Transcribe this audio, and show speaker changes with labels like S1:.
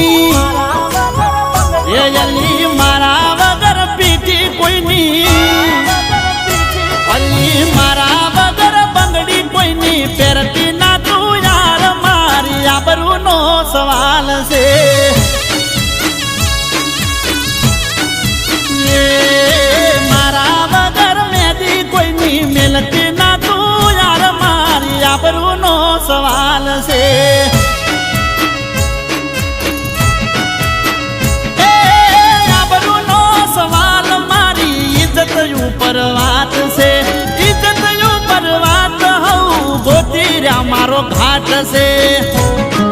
S1: કોઈની એ અલી મારા વગર પીઠી કોઈની અલી મારા વગર બંગડી કોઈની પહેરતી ના તું યાર મારી આબરૂનો સવાલ છે મારા વગર મેદી કોઈની મેલતી ના તું યાર મારી આબરૂનો સવાલ છે ઉપર વાત છે ઇજ્જત ઉપર વાત હઉ ગોતી મારો ઘાટ છે